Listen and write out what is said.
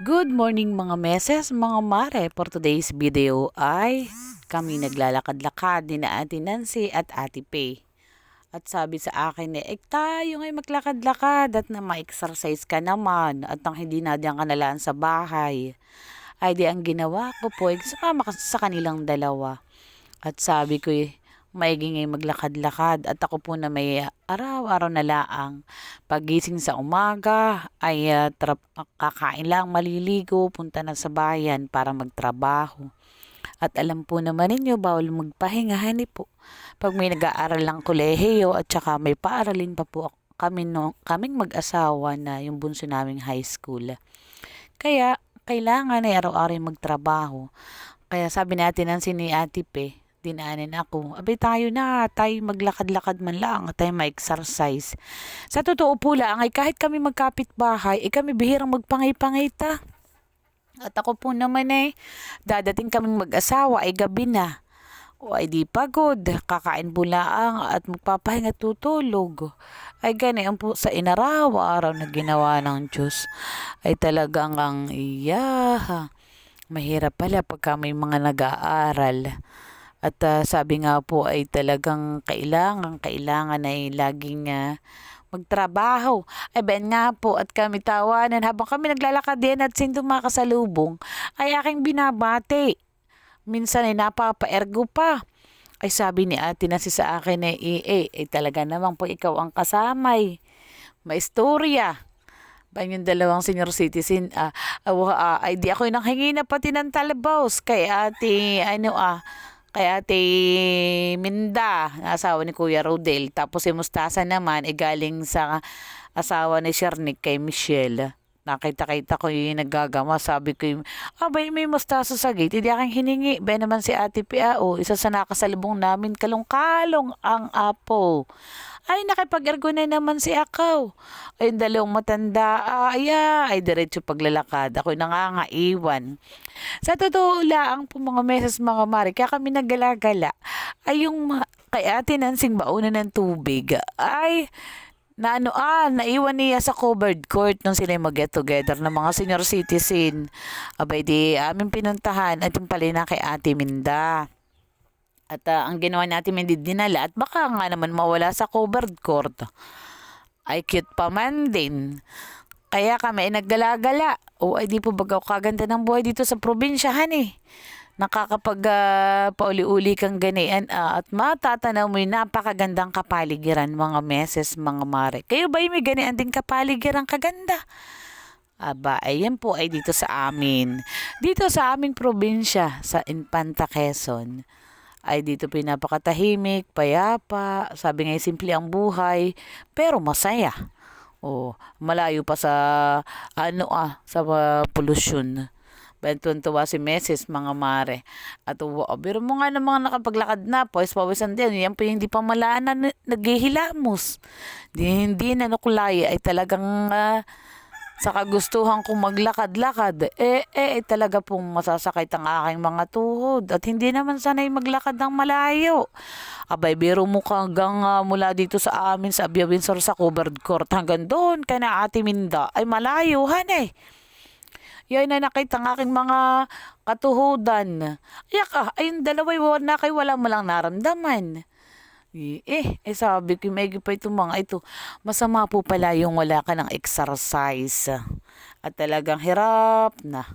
Good morning mga meses, mga mare. For today's video ay kami naglalakad-lakad ni na Ate Nancy at Ate Pay. At sabi sa akin tayo ngay maglakad-lakad at na ma-exercise ka naman at nang hindi na diyan ka nalaan sa bahay. Ay di ang ginawa ko po ay sumama ka sa kanilang dalawa. At sabi ko maiging maglakad-lakad at ako po na may araw-araw na laang. Pagising sa umaga ay kakain lang, maliligo, punta na sa bayan para magtrabaho. At alam po naman ninyo, bawal magpahinga, hani po. Pag may nag-aaral lang kolehiyo at saka may paaralin pa po kami kaming mag-asawa na yung bunso naming high school. Kaya kailangan ay araw-araw magtrabaho. Kaya sabi natin ang sini Ate Pe, dinaanin ako. Abay tayo maglakad-lakad man lang, tayo ma-exercise. Sa totoo po lang, ay kahit kami magkapit-bahay, kami bihirang magpangay-pangita. At ako po naman dadating kaming mag-asawa, gabi na. O ay di pagod, kakain po lang at magpapahinga tutulog. Ay ganyan po sa inaraw-araw na ginawa ng Diyos. Ay talagang mahirap pala pagka may mga nag-aaral. At sabi nga po ay talagang kailangan ay laging magtrabaho. Ay ben nga po at kami tawanan habang kami naglalakad din at sinto makasalubong ay aking binabati. Minsan ay napapa-ergo pa. Ay sabi ni Ate Nancy sa akin talaga naman po ikaw ang kasamay. Maistorya. Ba yung dalawang senior citizen, ay di ako nanghingi na pati ng talabos kay Ate Minda, asawa ni Kuya Rodel. Tapos si Mustasa naman galing sa asawa ni Shernick kay Michelle. Nakita-kita ko yung naggagama. Sabi ko abay may mustasa sa gate. Hindi aking hiningi. Ba naman si Ate Piao, isa sa nakasalubong namin kalong-kalong ang apo. Ay nakipag-ergo na naman si Akaw. Ay yung dalawang matanda. Ay diretso paglalakad. Ako'y nangangaiwan. Sa totoo lang po mga meses mga mari, kaya kami naggalagala. Ay yung kay Ate Nansing bauna ng tubig. Ay naiwan niya sa covered court nung sila mag-get together ng mga senior citizen. Abay di aming pinuntahan at yung pala na kay Ate Minda. At ang ginawa natin hindi dinala at baka nga naman mawala sa covered court. Ay cute pa man din. Kaya kami naggalagala. Ay di po bagaw kaganda ng buhay dito sa probinsyahan nakakapag pauli-uli kang ganian at matatanaw mo yung napakagandang kapaligiran mga meses, mga mare. Kayo ba yung may ganian din kapaligiran kaganda? Aba, ayan po ay dito sa amin. Dito sa aming probinsya, sa Infanta Quezon, ay dito pinapakatahimik, payapa, sabi nga simple ang buhay, pero masaya. Malayo pa sa sa polusyon. Tuwa si Meses, mga mare. At biro mo nga ng mga nakapaglakad na, pawisan din. Yan po yung hindi pa malaan na naghihilamos. Hindi na nukulay ay talagang sa kagustuhan kong maglakad-lakad. Talaga pong masasakit ang aking mga tuhod. At hindi naman sanay maglakad ng malayo. Abay, biro mo hanggang mula dito sa amin sa Abia Windsor sa covered court. Hanggang doon kay na Ate Minda ay malayo, yan na nakita ng aking mga katuhudan. Ayun dalawa'y wala mo lang naramdaman. Sabi ko, may pa itong mga ito. Masama po pala yung wala ka ng exercise. At talagang hirap na.